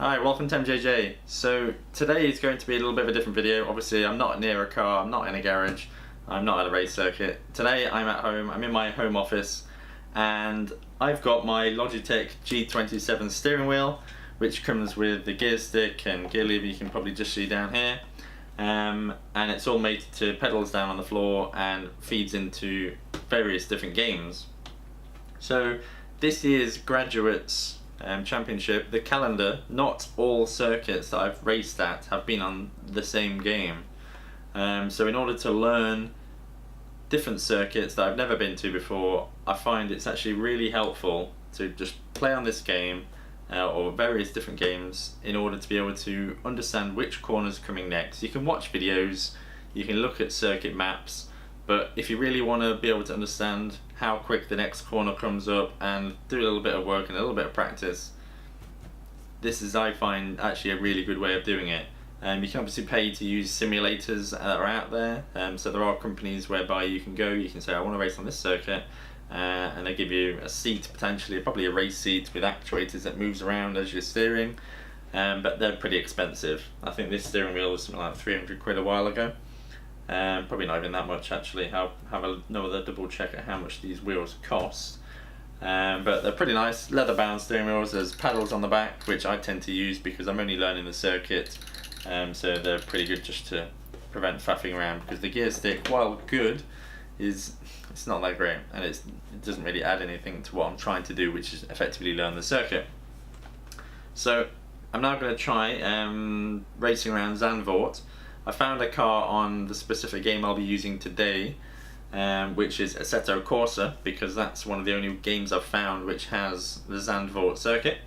Hi, welcome to MJJ. So today is going to be a little bit of a different video. Obviously I'm not near a car, I'm not in a garage, I'm not at a race circuit. Today I'm at home, I'm in my home office, and I've got my Logitech G27 steering wheel, which comes with the gear stick and gear lever you can probably just see down here. And it's all mated to pedals down on the floor and feeds into various different games. So this year's graduates championship, the calendar, not all circuits that I've raced at have been on the same game. So in order to learn different circuits that I've never been to before, I find it's actually really helpful to just play on this game or various different games in order to be able to understand which corner's coming next. You can watch videos, you can look at circuit maps, but if you really want to be able to understand how quick the next corner comes up and do a little bit of work and a little bit of practice, this is, I find, actually a really good way of doing it. You can obviously pay to use simulators that are out there, so there are companies whereby you can go, you can say I want to race on this circuit, and they give you a seat, potentially, probably a race seat with actuators that moves around as you're steering, but they're pretty expensive. I think this steering wheel was something like 300 quid a while ago. Probably not even that much actually. I'll have another double check at how much these wheels cost. But they're pretty nice, leather bound steering wheels. There's pedals on the back, which I tend to use because I'm only learning the circuit, so they're pretty good just to prevent faffing around, because the gear stick, while good, it's not that great, and it doesn't really add anything to what I'm trying to do, which is effectively learn the circuit. So I'm now going to try racing around Zandvoort. I found a car on the specific game I'll be using today, which is Assetto Corsa, because that's one of the only games I've found which has the Zandvoort circuit.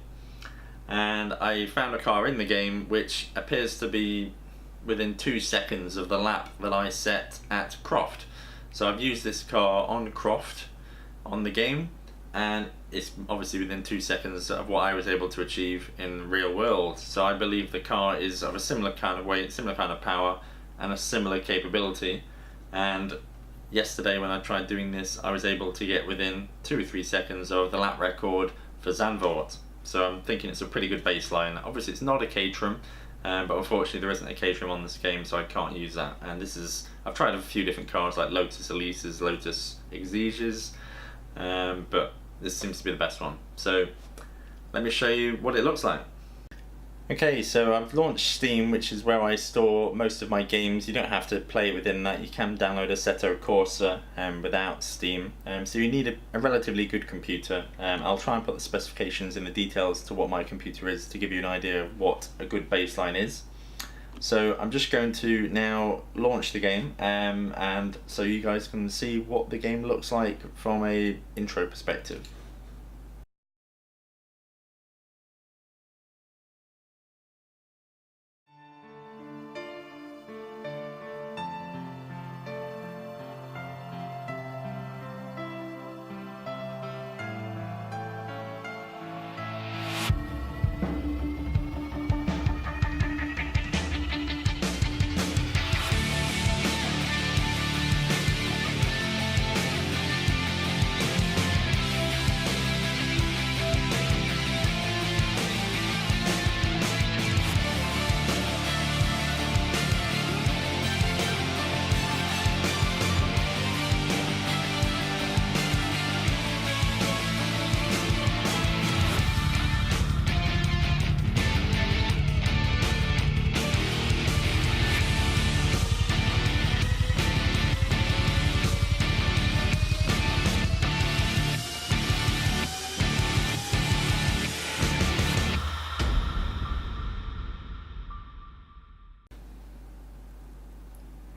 And I found a car in the game which appears to be within 2 seconds of the lap that I set at Croft. So I've used this car on Croft on the game, and it's obviously within 2 seconds of what I was able to achieve in real world. So I believe the car is of a similar kind of weight, similar kind of power, and a similar capability. And yesterday when I tried doing this, I was able to get within 2 or 3 seconds of the lap record for Zandvoort. So I'm thinking it's a pretty good baseline. Obviously it's not a Caterham, but unfortunately there isn't a Caterham on this game, so I can't use that. And this is, I've tried a few different cars like Lotus Elises, Lotus Exiges, but this seems to be the best one. So let me show you what it looks like. Okay, so I've launched Steam, which is where I store most of my games. You don't have to play within that. You can download Assetto Corsa without Steam. So you need a relatively good computer. I'll try and put the specifications in the details to what my computer is to give you an idea of what a good baseline is. So I'm just going to now launch the game, and so you guys can see what the game looks like from a intro perspective.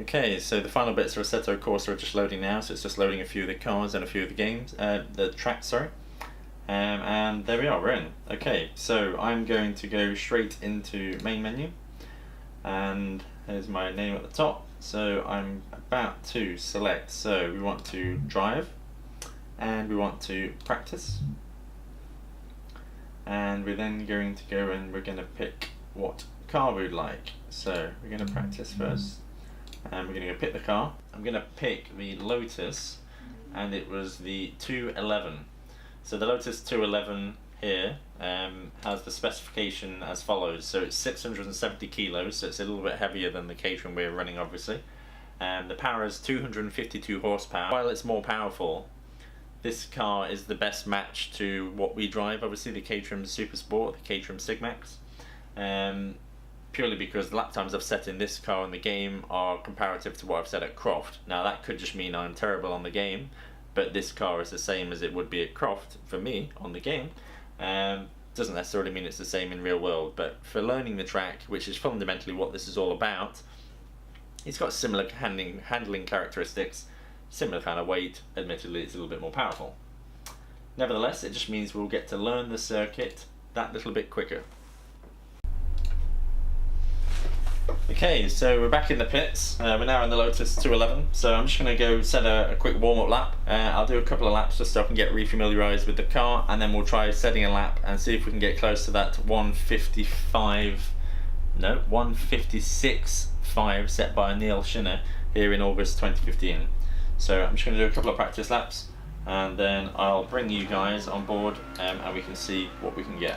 Okay, so the final bits of Assetto Corsa are just loading now, so it's just loading a few of the cars and a few of the games, the tracks, sorry. And there we are, we're in. Okay, so I'm going to go straight into main menu, and there's my name at the top. So I'm about to select, so we want to drive, and we want to practice, and we're then going to go and we're going to pick what car we'd like. So we're going to practice first. And we're going to go pick the car. I'm going to pick the Lotus, and it was the 211. So the Lotus 211 here has the specification as follows. So it's 670 kilos, so it's a little bit heavier than the Caterham we're running, obviously. The power is 252 horsepower. While it's more powerful, this car is the best match to what we drive, obviously the Caterham Super Sport, the Caterham Sigmax. Purely because the lap times I've set in this car in the game are comparative to what I've set at Croft. Now that could just mean I'm terrible on the game, but this car is the same as it would be at Croft for me on the game. Doesn't necessarily mean it's the same in real world, but for learning the track, which is fundamentally what this is all about, it's got similar handling characteristics, similar kind of weight. Admittedly, it's a little bit more powerful. Nevertheless, it just means we'll get to learn the circuit that little bit quicker. Okay, so we're back in the pits. We're now in the Lotus 211, so I'm just going to go set a quick warm-up lap. I'll do a couple of laps just so I can get refamiliarised with the car, and then we'll try setting a lap and see if we can get close to that 156.5 set by Neil Shinner here in August 2015. So I'm just going to do a couple of practice laps, and then I'll bring you guys on board and we can see what we can get.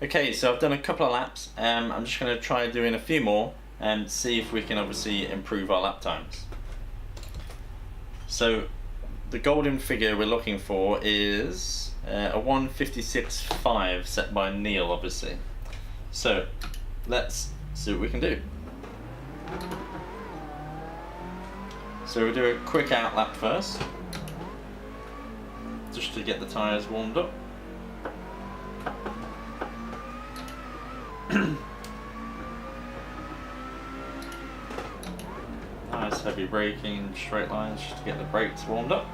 Okay, so I've done a couple of laps. I'm just going to try doing a few more and see if we can obviously improve our lap times. So the golden figure we're looking for is a 156.5 set by Neil, obviously. So let's see what we can do. So we'll do a quick out lap first, just to get the tyres warmed up. Nice heavy braking, straight lines, just to get the brakes warmed up.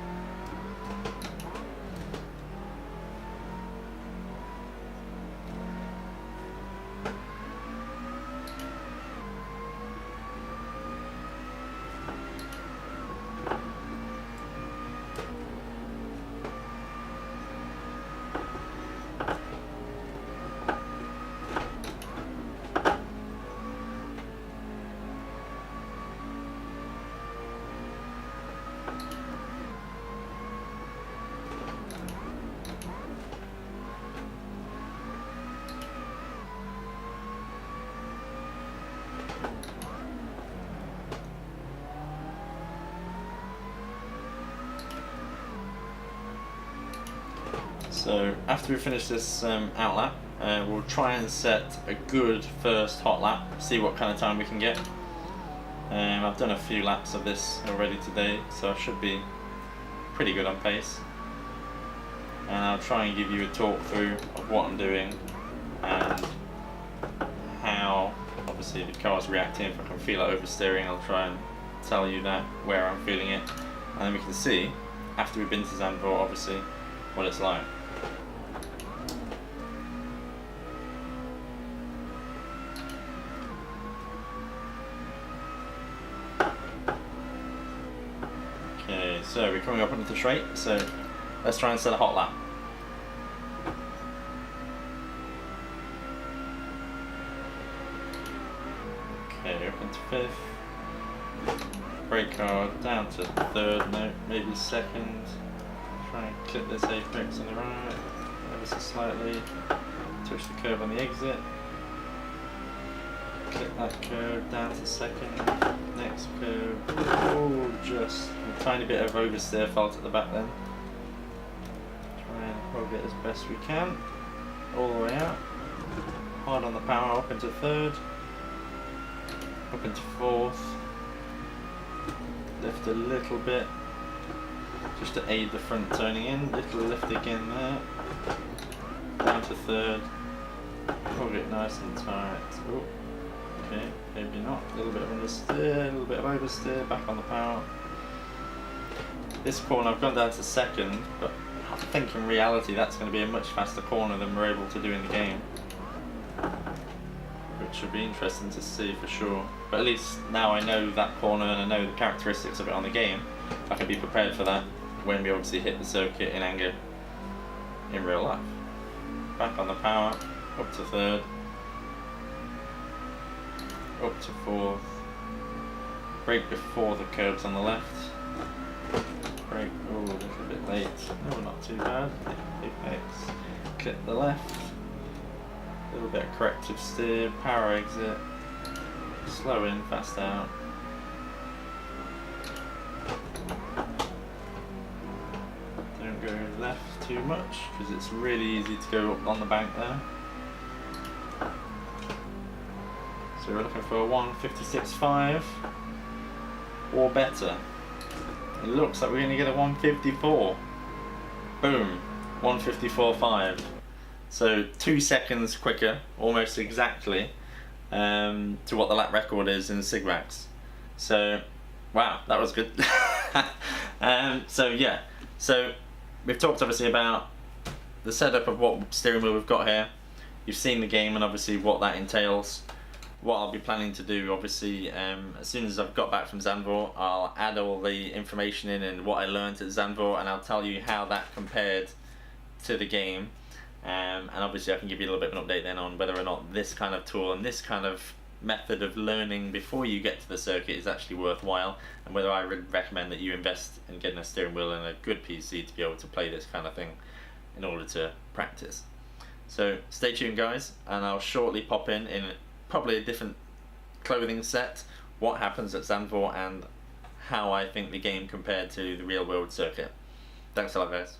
So after we finish this out lap, we'll try and set a good first hot lap, see what kind of time we can get. I've done a few laps of this already today, so I should be pretty good on pace. And I'll try and give you a talk through of what I'm doing and how obviously the car's reacting. If I can feel it oversteering, I'll try and tell you that, where I'm feeling it, and then we can see after we've been to Zandvoort obviously what it's like. Okay, so we're coming up onto the straight, so let's try and set a hot lap. Okay, up into fifth. Brake car down to third, no, maybe second. Try and clip this apex on the right, ever so slightly. Touch the curb on the exit. Clip that curve down to second. Next curve. Oh, just a tiny bit of oversteer felt at the back then. Try and hold it as best we can. All the way out. Hard on the power, up into third. Up into fourth. Lift a little bit, just to aid the front turning in. Little lift again there. Down to third. Hold it nice and tight. Oh, okay, maybe not. A little bit of understeer, a little bit of oversteer, back on the power. This corner I've gone down to second, but I think in reality that's going to be a much faster corner than we're able to do in the game. Which should be interesting to see for sure. But at least now I know that corner and I know the characteristics of it on the game. I can be prepared for that when we obviously hit the circuit in anger in real life. Back on the power, up to third, up to fourth, brake before the curbs on the left, brake 8. No, not too bad. Apex. Click the left. A little bit of corrective steer, power exit. Slow in, fast out. Don't go left too much because it's really easy to go up on the bank there. So we're looking for a 156.5 or better. It looks like we're going to get a 154. Boom, 154.5. So 2 seconds quicker, almost exactly, to what the lap record is in the SIGRACs. So, wow, that was good. So yeah, so we've talked obviously about the setup of what steering wheel we've got here. You've seen the game and obviously what that entails. What I'll be planning to do, obviously, as soon as I've got back from Zandvoort, I'll add all the information in and what I learned at Zandvoort, and I'll tell you how that compared to the game. And obviously I can give you a little bit of an update then on whether or not this kind of tool and this kind of method of learning before you get to the circuit is actually worthwhile, and whether I would recommend that you invest in getting a steering wheel and a good PC to be able to play this kind of thing in order to practice. So stay tuned guys, and I'll shortly pop in probably a different clothing set, what happens at Zandvoort, and how I think the game compared to the real world circuit. Thanks a lot guys.